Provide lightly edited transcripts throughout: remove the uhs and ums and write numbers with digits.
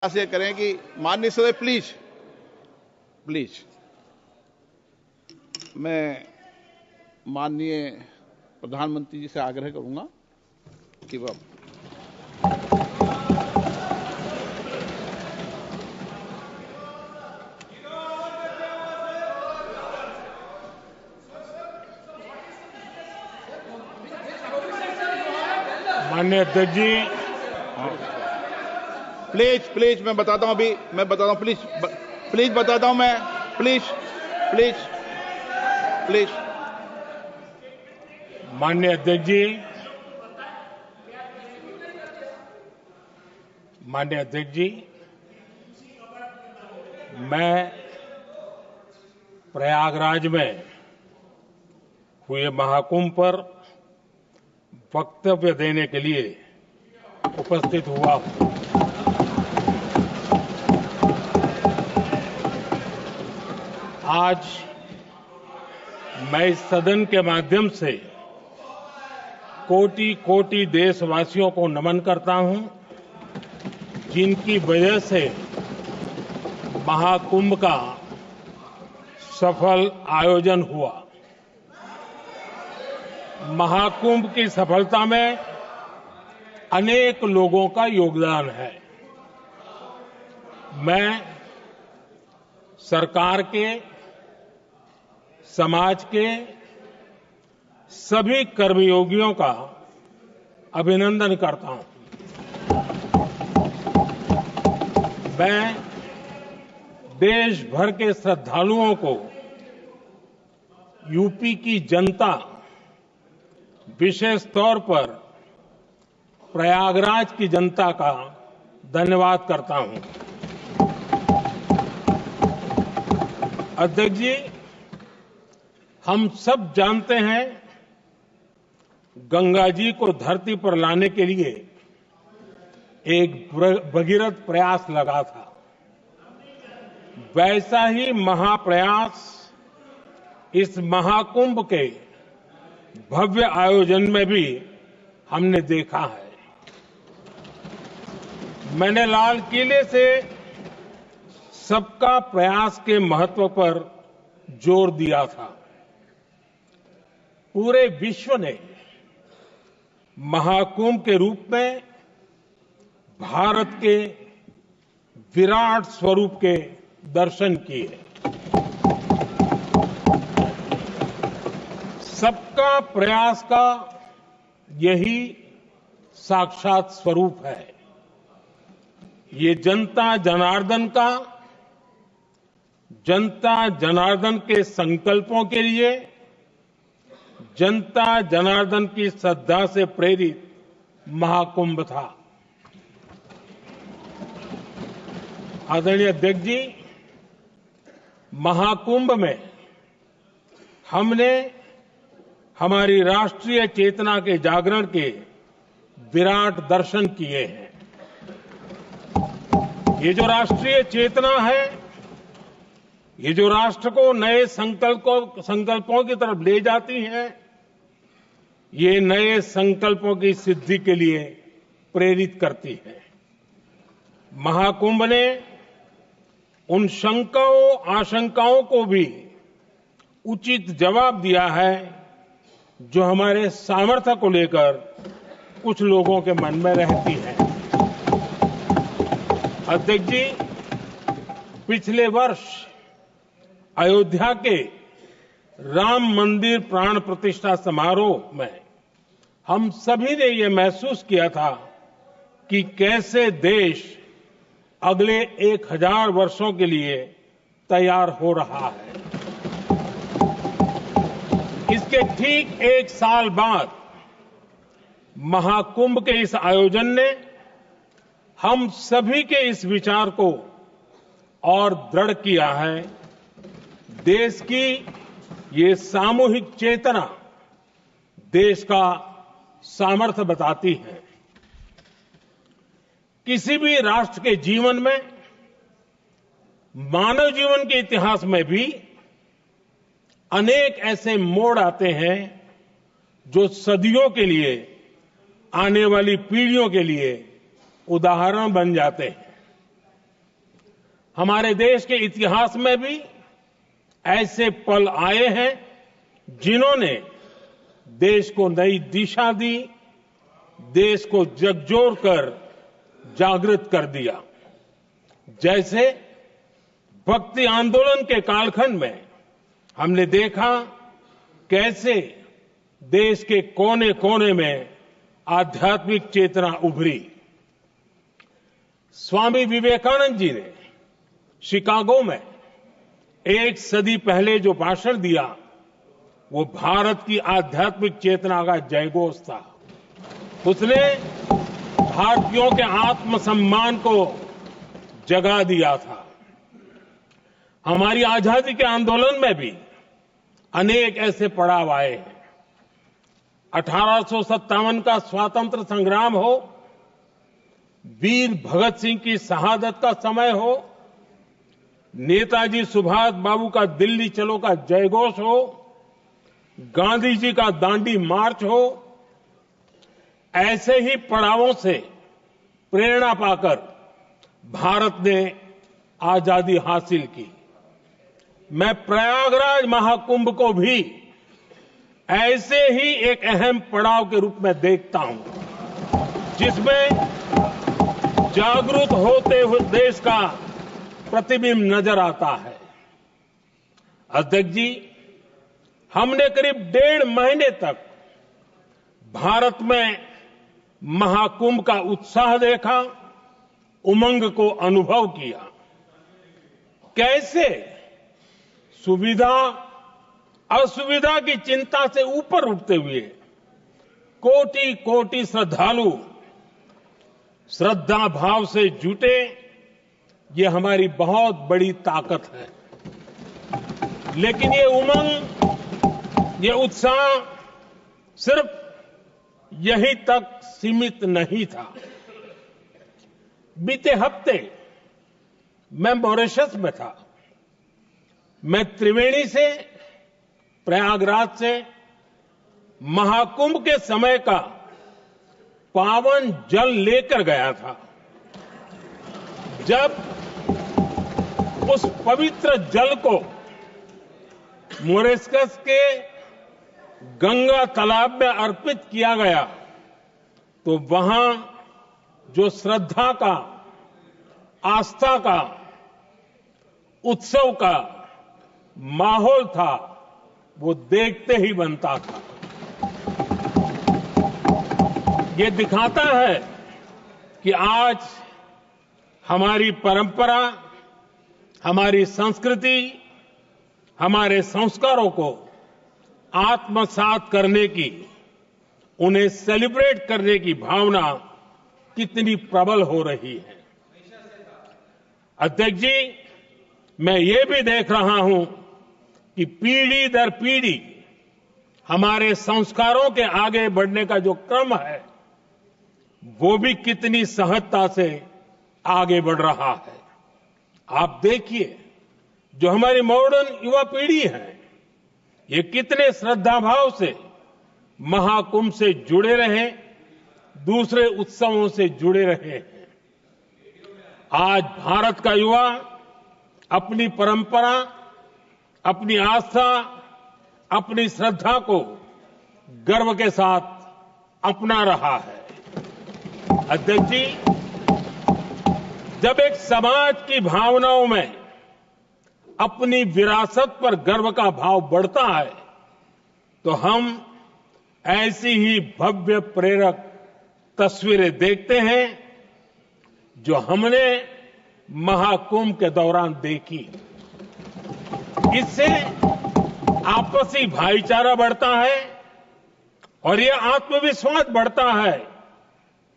से करें कि माननीय सदस्य प्लीज प्लीज मैं माननीय प्रधानमंत्री जी से आग्रह करूंगा कि वह माननीय अध्यक्ष जी, प्लीज प्लीज मैं बताता हूं, अभी मैं बताता हूं, प्लीज बताता हूं मैं, प्लीज प्लीज प्लीज माननीय अध्यक्ष जी, माननीय अध्यक्ष जी, मैं प्रयागराज में हुए महाकुंभ पर वक्तव्य देने के लिए उपस्थित हुआ हूं। आज मैं इस सदन के माध्यम से कोटि कोटि देशवासियों को नमन करता हूं, जिनकी वजह से महाकुंभ का सफल आयोजन हुआ। महाकुंभ की सफलता में अनेक लोगों का योगदान है। मैं सरकार के, समाज के सभी कर्मयोगियों का अभिनंदन करता हूं। मैं देश भर के श्रद्धालुओं को, यूपी की जनता, विशेष तौर पर प्रयागराज की जनता का धन्यवाद करता हूं। अध्यक्ष जी, हम सब जानते हैं गंगा जी को धरती पर लाने के लिए एक भगीरथ प्रयास लगा था। वैसा ही महाप्रयास इस महाकुंभ के भव्य आयोजन में भी हमने देखा है। मैंने लाल किले से सबका प्रयास के महत्व पर जोर दिया था। पूरे विश्व ने महाकुंभ के रूप में भारत के विराट स्वरूप के दर्शन किए। सबका प्रयास का यही साक्षात स्वरूप है। ये जनता जनार्दन के संकल्पों के लिए, जनता जनार्दन की श्रद्धा से प्रेरित महाकुंभ था। आदरणीय अध्यक्ष जी, महाकुंभ में हमने हमारी राष्ट्रीय चेतना के जागरण के विराट दर्शन किए हैं। ये जो राष्ट्रीय चेतना है, ये जो राष्ट्र को नए संकल्पों की तरफ ले जाती है, ये नए संकल्पों की सिद्धि के लिए प्रेरित करती है। महाकुंभ ने उन शंकाओं, आशंकाओं को भी उचित जवाब दिया है जो हमारे सामर्थ्य को लेकर कुछ लोगों के मन में रहती है। अध्यक्ष जी, पिछले वर्ष अयोध्या के राम मंदिर प्राण प्रतिष्ठा समारोह में हम सभी ने ये महसूस किया था कि कैसे देश अगले 1000 वर्षों के लिए तैयार हो रहा है। इसके ठीक 1 साल बाद महाकुंभ के इस आयोजन ने हम सभी के इस विचार को और दृढ़ किया है। देश की ये सामूहिक चेतना देश का सामर्थ्य बताती है। किसी भी राष्ट्र के जीवन में, मानव जीवन के इतिहास में भी अनेक ऐसे मोड़ आते हैं जो सदियों के लिए, आने वाली पीढ़ियों के लिए उदाहरण बन जाते हैं। हमारे देश के इतिहास में भी ऐसे पल आए हैं जिन्होंने देश को नई दिशा दी, देश को झकझोर कर जागृत कर दिया। जैसे भक्ति आंदोलन के कालखंड में हमने देखा कैसे देश के कोने कोने में आध्यात्मिक चेतना उभरी। स्वामी विवेकानंद जी ने शिकागो में एक सदी पहले जो भाषण दिया वो भारत की आध्यात्मिक चेतना का जयघोष था। उसने भारतीयों के आत्मसम्मान को जगा दिया था। हमारी आजादी के आंदोलन में भी अनेक ऐसे पड़ाव आए हैं। 1857 का स्वातंत्र संग्राम हो, वीर भगत सिंह की शहादत का समय हो, नेताजी सुभाष बाबू का दिल्ली चलो का जयघोष हो, गांधी जी का दांडी मार्च हो, ऐसे ही पड़ावों से प्रेरणा पाकर भारत ने आजादी हासिल की। मैं प्रयागराज महाकुंभ को भी ऐसे ही एक अहम पड़ाव के रूप में देखता हूं, जिसमें जागरूक होते हुए देश का प्रतिबिंब नजर आता है। अध्यक्ष जी, हमने करीब 1.5 महीने तक भारत में महाकुंभ का उत्साह देखा, उमंग को अनुभव किया। कैसे सुविधा असुविधा की चिंता से ऊपर उठते हुए कोटि कोटि श्रद्धालु श्रद्धा भाव से जुटे, ये हमारी बहुत बड़ी ताकत है। लेकिन ये उमंग, ये उत्साह सिर्फ यहीं तक सीमित नहीं था। बीते हफ्ते मैं मॉरिशस में था। मैं त्रिवेणी से, प्रयागराज से महाकुंभ के समय का पावन जल लेकर गया था। जब उस पवित्र जल को मॉरिशस के गंगा तालाब में अर्पित किया गया तो वहां जो श्रद्धा का, आस्था का, उत्सव का माहौल था वो देखते ही बनता था। ये दिखाता है कि आज हमारी परंपरा, हमारी संस्कृति, हमारे संस्कारों को आत्मसात करने की, उन्हें सेलिब्रेट करने की भावना कितनी प्रबल हो रही है। अध्यक्ष जी, मैं ये भी देख रहा हूं कि पीढ़ी दर पीढ़ी हमारे संस्कारों के आगे बढ़ने का जो क्रम है वो भी कितनी सहजता से आगे बढ़ रहा है। आप देखिए, जो हमारी मॉडर्न युवा पीढ़ी है ये कितने श्रद्धा भाव से महाकुंभ से जुड़े रहे, दूसरे उत्सवों से जुड़े रहे हैं। आज भारत का युवा अपनी परंपरा, अपनी आस्था, अपनी श्रद्धा को गर्व के साथ अपना रहा है। अध्यक्ष जी, जब एक समाज की भावनाओं में अपनी विरासत पर गर्व का भाव बढ़ता है तो हम ऐसी ही भव्य प्रेरक तस्वीरें देखते हैं जो हमने महाकुंभ के दौरान देखी। इससे आपसी भाईचारा बढ़ता है और ये आत्मविश्वास बढ़ता है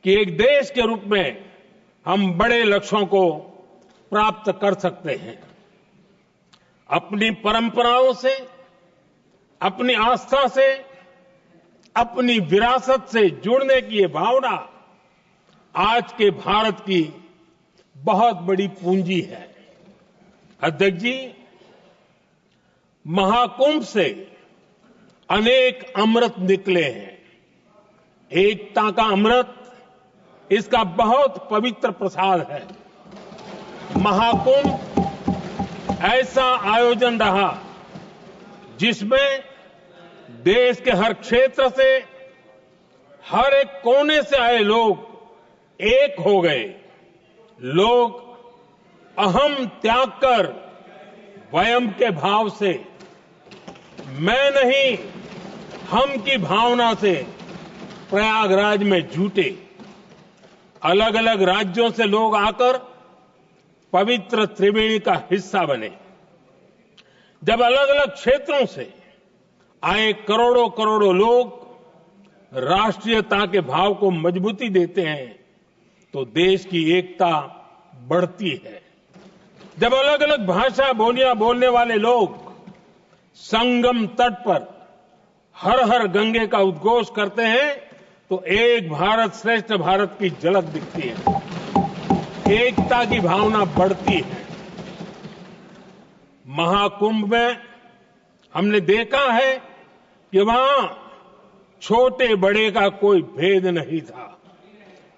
कि एक देश के रूप में हम बड़े लक्ष्यों को प्राप्त कर सकते हैं। अपनी परंपराओं से, अपनी आस्था से, अपनी विरासत से जुड़ने की ये भावना आज के भारत की बहुत बड़ी पूंजी है। अध्यक्ष जी, महाकुंभ से अनेक अमृत निकले हैं। एकता का अमृत इसका बहुत पवित्र प्रसाद है। महाकुंभ ऐसा आयोजन रहा जिसमें देश के हर क्षेत्र से, हर एक कोने से आए लोग एक हो गए। लोग अहम त्याग कर वयम के भाव से, मैं नहीं हम की भावना से प्रयागराज में जुटे। अलग अलग राज्यों से लोग आकर पवित्र त्रिवेणी का हिस्सा बने। जब अलग अलग क्षेत्रों से आए करोड़ों करोड़ों लोग राष्ट्रीयता के भाव को मजबूती देते हैं तो देश की एकता बढ़ती है। जब अलग अलग भाषा बोलियां बोलने वाले लोग संगम तट पर हर हर गंगे का उद्घोष करते हैं तो एक भारत श्रेष्ठ भारत की झलक दिखती है, एकता की भावना बढ़ती है। महाकुंभ में हमने देखा है कि वहां छोटे बड़े का कोई भेद नहीं था।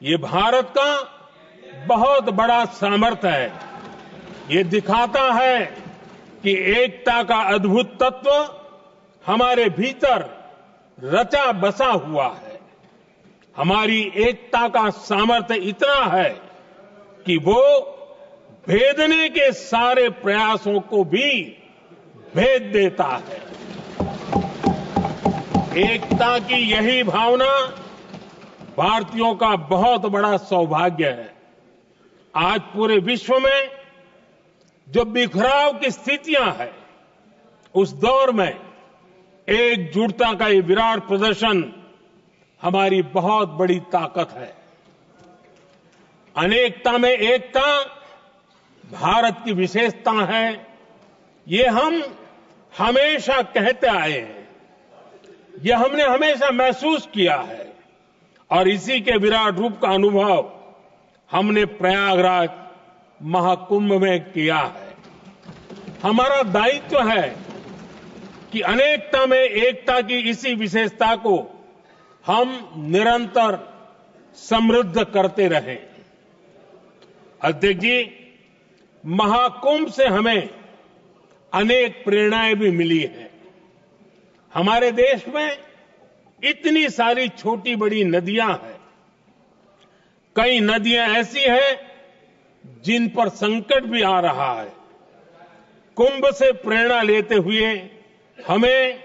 ये भारत का बहुत बड़ा सामर्थ्य है। ये दिखाता है कि एकता का अद्भुत तत्व हमारे भीतर रचा बसा हुआ है। हमारी एकता का सामर्थ्य इतना है कि वो भेदने के सारे प्रयासों को भी भेद देता है। एकता की यही भावना भारतीयों का बहुत बड़ा सौभाग्य है। आज पूरे विश्व में जो बिखराव की स्थितियां हैं, उस दौर में एकजुटता का ये विराट प्रदर्शन हमारी बहुत बड़ी ताकत है। अनेकता में एकता भारत की विशेषता है, ये हम हमेशा कहते आए हैं, ये हमने हमेशा महसूस किया है और इसी के विराट रूप का अनुभव हमने प्रयागराज महाकुंभ में किया है। हमारा दायित्व है कि अनेकता में एकता की इसी विशेषता को हम निरंतर समृद्ध करते रहें। अध्यक्ष जी, महाकुंभ से हमें अनेक प्रेरणाएं भी मिली हैं। हमारे देश में इतनी सारी छोटी बड़ी नदियां हैं। कई नदियां ऐसी हैं जिन पर संकट भी आ रहा है। कुंभ से प्रेरणा लेते हुए हमें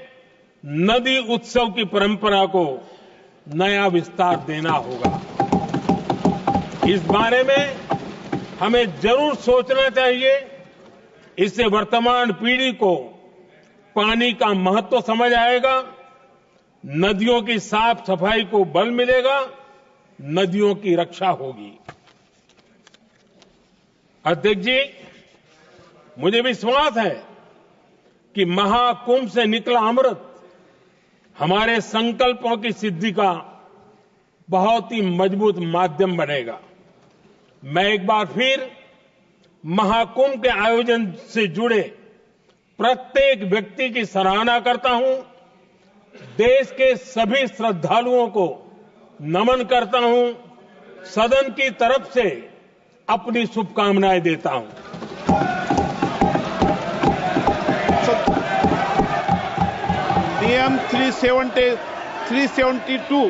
नदी उत्सव की परंपरा को नया विस्तार देना होगा। इस बारे में हमें जरूर सोचना चाहिए। इससे वर्तमान पीढ़ी को पानी का महत्व समझ आएगा, नदियों की साफ सफाई को बल मिलेगा, नदियों की रक्षा होगी। अध्यक्ष जी, मुझे विश्वास है कि महाकुंभ से निकला अमृत हमारे संकल्पों की सिद्धि का बहुत ही मजबूत माध्यम बनेगा। मैं एक बार फिर महाकुंभ के आयोजन से जुड़े प्रत्येक व्यक्ति की सराहना करता हूं। देश के सभी श्रद्धालुओं को नमन करता हूं। सदन की तरफ से अपनी शुभकामनाएं देता हूं। नियम 372